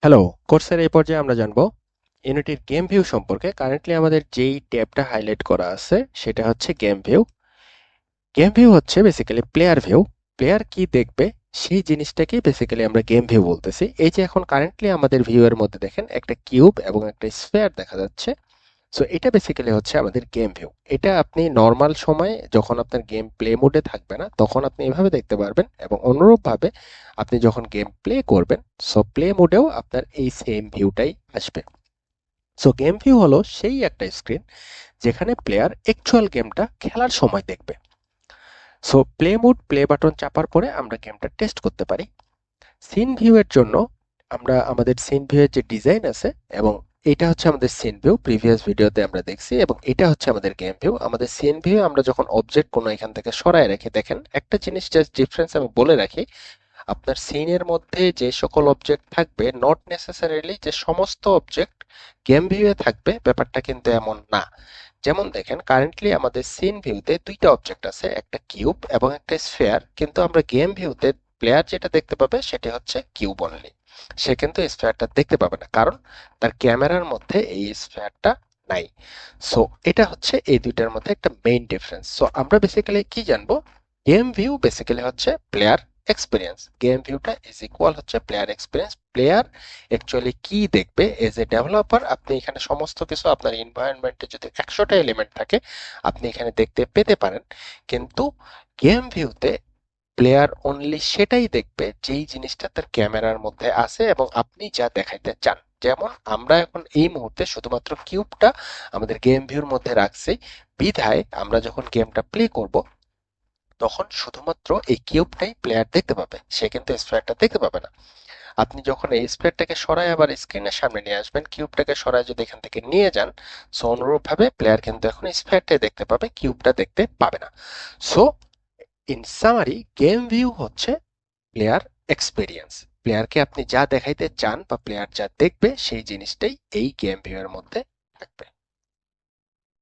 Hello, কোর্সের এই পর্যায়ে আমরা জানবো ইউনিটির গেম ভিউ সম্পর্কে। কারেন্টলি আমাদের যেই ট্যাবটা হাইলাইট করা আছে সেটা হচ্ছে গেম ভিউ। গেম ভিউ হচ্ছে বেসিক্যালি প্লেয়ার ভিউ। প্লেয়ার কি দেখবে সেই জিনিসটাকেই বেসিক্যালি আমরা গেম ভিউ বলতেছি। এই যে এখন কারেন্টলি আমাদের ভিউ এর মধ্যে দেখেন একটা কিউব এবং একটা স্ফিয়ার দেখা যাচ্ছে। সো এটা বেসিক্যালি হচ্ছে আমাদের গেম ভিউ। এটা আপনি নর্মাল সময়ে যখন আপনার গেম প্লে মোডে থাকবে না তখন আপনি এভাবে দেখতে পারবেন, এবং অনুরূপভাবে আপনি যখন গেম প্লে করবেন সো প্লে মোডেও আপনার এই সেম ভিউটাই আসবে। সো গেম ভিউ হলো সেই একটা স্ক্রিন যেখানে প্লেয়ার অ্যাকচুয়াল গেমটা খেলার সময় দেখবে। So play mode play button চাপার পরে আমরা গেমটা টেস্ট করতে পারি। সিন ভিউ এর জন্য আমরা আমাদের সিন ভিউ এর যে ডিজাইন আছে, এবং এটা হচ্ছে আমাদের সিন ভিউ, প্রিভিয়াস ভিডিওতে আমরা দেখছি, এবং এটা হচ্ছে আমাদের গেম ভিউ। আমাদের সিন ভিউ আমরা যখন অবজেক্ট কোনো এখান থেকে সরায় রেখে দেখেন একটা জিনিস জাস্ট ডিফারেন্স আমি বলে রাখি, আপনার সিনের মধ্যে যে সকল অবজেক্ট থাকবে নট নেসেসারিলি যে সমস্ত অবজেক্ট গেম ভিউয়ে থাকবে, ব্যাপারটা কিন্তু এমন না। যেমন দেখেন কারেন্টলি আমাদের সিন ভিউতে দুইটা অবজেক্ট আছে, একটা কিউব এবং একটা স্ফিয়ার, কিন্তু আমরা গেম ভিউতে প্লেয়ার যেটা দেখতে পাবে সেটা হচ্ছে কিউব অনলি। সে কিন্তু স্ফিয়ারটা দেখতে পাবে না, কারণ তার ক্যামেরার মধ্যে এই স্ফিয়ারটা নাই। সো এটা হচ্ছে এই দুইটার মধ্যে একটা মেইন ডিফারেন্স। সো আমরা বেসিক্যালি কি জানবো, গেম ভিউ বেসিক্যালি হচ্ছে প্লেয়ার এক্সপিরিয়েন্স, গেম ভিউটা ইজ ইকুয়াল হচ্ছে প্লেয়ার এক্সপিরিয়েন্স। প্লেয়ার অ্যাকচুয়ালি কি দেখবে এজ এ ডেভেলপার, আপনি এখানে সমস্ত কিছু আপনার এনভায়রনমেন্টে যদি 100টা এলিমেন্ট থাকে আপনি এখানে দেখতে পেতে পারেন, কিন্তু গেম ভিউতে প্লেয়ার অনলি সেটাই দেখবে যেই জিনিসটা তার ক্যামেরার মধ্যে আছে এবং আপনি যা দেখাইতে চান। যেমন আমরা এখন এই মুহূর্তে শুধুমাত্র কিউবটা আমাদের গেম ভিউর মধ্যে রাখছি, বিধায় আমরা যখন গেমটা প্লে করব তখন শুধুমাত্র এই কিউবটাই প্লেয়ার দেখতে পাবে, সে কিন্তু স্ফিয়ারটা দেখতে পাবে না। আপনি যখন এই স্প্রেডটাকে সরায় আবার স্ক্রিনের সামনে নিয়ে আসবেন, কিউবটাকে সরায় যদি এখান থেকে নিয়ে যান, সো অনুরূপ ভাবে প্লেয়ার কিন্তু এখন স্প্রেডটাই দেখতে পাবে, কিউবটা দেখতে পাবে না। So in summary game view হচ্ছে প্লেয়ার এক্সপিরিয়েন্স। প্লেয়ারকে আপনি যা দেখাইতে চান বা প্লেয়ার যা দেখবে সেই জিনিসটাই এই গেম ভিউ এর মধ্যে থাকবে।